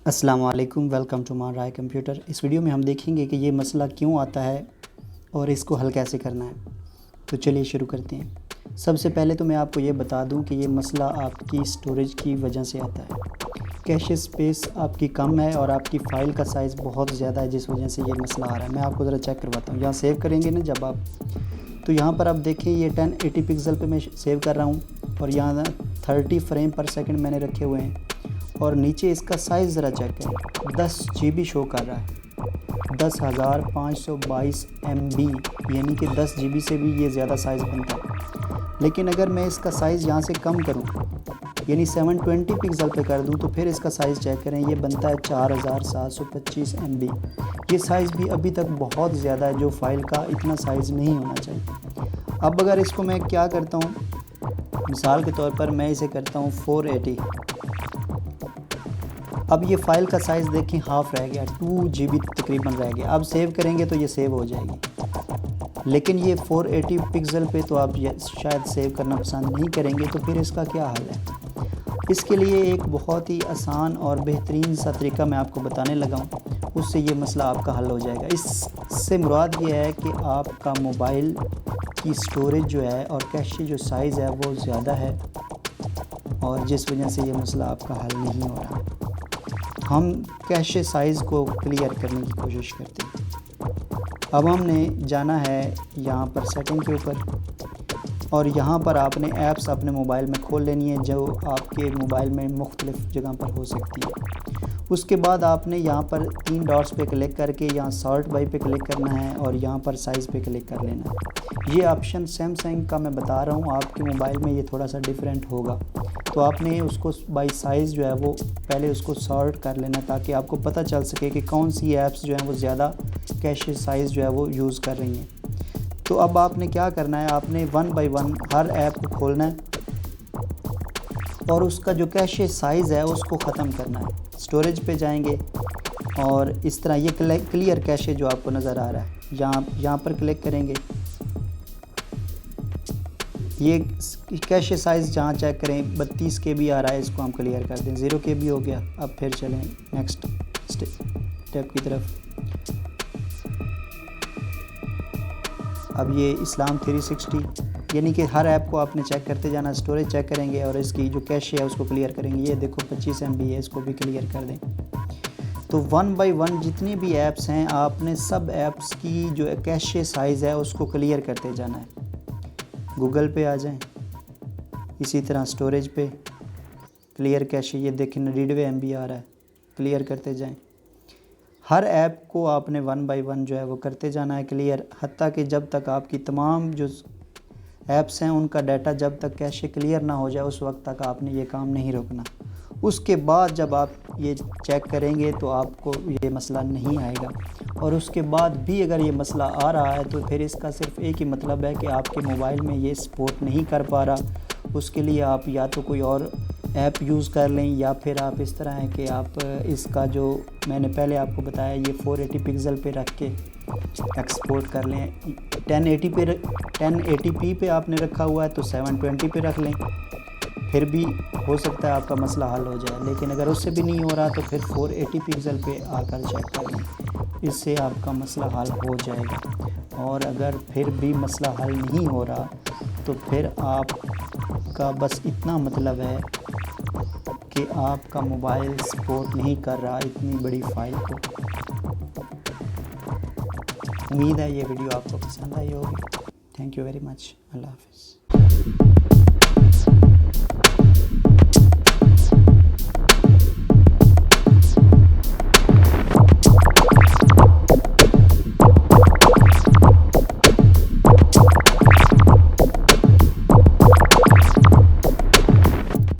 अस्सलाम वालेकुम, welcome to मान राय कंप्यूटर। इस वीडियो में हम देखेंगे कि ये मसला क्यों आता है और इसको हल कैसे करना है। तो चलिए शुरू करते हैं। सबसे पहले तो मैं आपको ये बता दूं कि ये मसला आपकी स्टोरेज की वजह से आता है। कैश स्पेस आपकी कम है और आपकी फ़ाइल का साइज़ बहुत ज़्यादा है, जिस वजह से ये मसला आ रहा है। मैं आपको ज़रा चेक करवाता हूँ। यहाँ सेव करेंगे ना जब आप, तो यहाँ पर आप देखें ये 1080 पिक्सल पे मैं सेव कर रहा हूँ और यहाँ 30 फ्रेम पर सेकंड मैंने रखे हुए हैं। और नीचे इसका साइज़ ज़रा चेक करें, 10 GB शो कर रहा है, 10,522 MB, यानी कि 10 GB से भी ये ज़्यादा साइज़ बनता है। लेकिन अगर मैं इसका साइज़ यहाँ से कम करूँ, यानी 720 पिक्सल पे कर दूँ, तो फिर इसका साइज़ चेक करें, ये बनता है 4,725 MB। ये साइज़ भी अभी तक बहुत ज़्यादा है, जो फ़ाइल का इतना साइज़ नहीं होना चाहिए। अब अगर इसको मैं क्या करता हूँ, मिसाल के तौर पर मैं इसे करता हूँ 480। अब ये फ़ाइल का साइज़ देखें, हाफ़ रह गया, 2 GB तकरीबन रह गया। अब सेव करेंगे तो ये सेव हो जाएगी, लेकिन ये 480 पिक्सल पे तो आप ये शायद सेव करना पसंद नहीं करेंगे। तो फिर इसका क्या हल है? इसके लिए एक बहुत ही आसान और बेहतरीन सा तरीका मैं आपको बताने लगा हूँ, उससे ये मसला आपका हल हो जाएगा। इससे मुराद ये है कि आपका मोबाइल की स्टोरेज जो है और कैश जो साइज़ है वो ज़्यादा है, और जिस वजह से ये मसला आपका हल नहीं हो रहा। हम कैश साइज़ को क्लियर करने की कोशिश करते हैं। अब हमने जाना है यहाँ पर सेटिंग के ऊपर, और यहाँ पर आपने ऐप्स अपने मोबाइल में खोल लेनी है जो आपके मोबाइल में मुख्तलिफ़ जगह पर हो सकती है। उसके बाद आपने यहाँ पर 3 डॉट्स पे क्लिक करके यहाँ सॉर्ट बाय पे क्लिक करना है और यहाँ पर साइज़ पे क्लिक कर लेना है। ये ऑप्शन सैमसंग का मैं बता रहा हूँ, आपके मोबाइल में ये थोड़ा सा डिफरेंट होगा। तो आपने उसको बाय साइज़ जो है वो पहले उसको सॉर्ट कर लेना, ताकि आपको पता चल सके कि कौन सी ऐप्स जो हैं वो ज़्यादा कैश साइज़ जो है वो यूज़ कर रही हैं। तो अब आपने क्या करना है, आपने 1 बाय 1 हर ऐप को खोलना है और उसका जो कैश साइज़ है उसको ख़त्म करना है। स्टोरेज पे जाएंगे और इस तरह ये क्लियर कैश जो आपको नज़र आ रहा है, यहाँ पर क्लिक करेंगे। ये कैश साइज़ जहाँ चेक करें 32 KB आ रहा है, इसको हम क्लियर कर दें। 0 KB हो गया। अब फिर चलें नेक्स्ट स्टेप की तरफ। अब ये इस्लाम 360, यानी कि हर ऐप को आपने चेक करते जाना, स्टोरेज चेक करेंगे और इसकी जो कैश है उसको क्लियर करेंगे। ये देखो 25 MB है, इसको भी क्लियर कर दें। तो 1 बाय 1 जितनी भी ऐप्स हैं आपने सब ऐप्स की जो कैश साइज़ है उसको क्लियर करते जाना है। गूगल पे आ जाएं, इसी तरह स्टोरेज पे क्लियर कैश, ये देखें 99 MB आ रहा है, क्लियर करते जाएं। हर ऐप को आपने 1 बाय 1 जो है वो करते जाना है क्लियर, हत्ता कि जब तक आपकी तमाम जो ऐप्स हैं उनका डाटा जब तक कैश क्लियर ना हो जाए उस वक्त तक आपने ये काम नहीं रोकना। उसके बाद जब आप ये चेक करेंगे तो आपको ये मसला नहीं आएगा, और उसके बाद भी अगर ये मसला आ रहा है तो फिर इसका सिर्फ एक ही मतलब है कि आपके मोबाइल में ये सपोर्ट नहीं कर पा रहा। उसके लिए आप या तो कोई और ऐप यूज़ कर लें, या फिर आप इस तरह है कि आप इसका जो मैंने पहले आपको बताया ये 480 पिक्सल पे रख के एक्सपोर्ट कर लें। 1080p पे आपने रखा हुआ है तो 720 पे रख लें, फिर भी हो सकता है आपका मसला हल हो जाए। लेकिन अगर उससे भी नहीं हो रहा तो फिर 480 पिक्सल पे आकर चेक कर लें, इससे आपका मसला हल हो जाएगा। और अगर फिर भी मसला हल नहीं हो रहा तो फिर आपका बस इतना मतलब है कि आपका मोबाइल सपोर्ट नहीं कर रहा इतनी बड़ी फ़ाइल को। उम्मीद है ये वीडियो आपको पसंद आई होगी। Thank you very much. अल्लाह हाफ़िज़।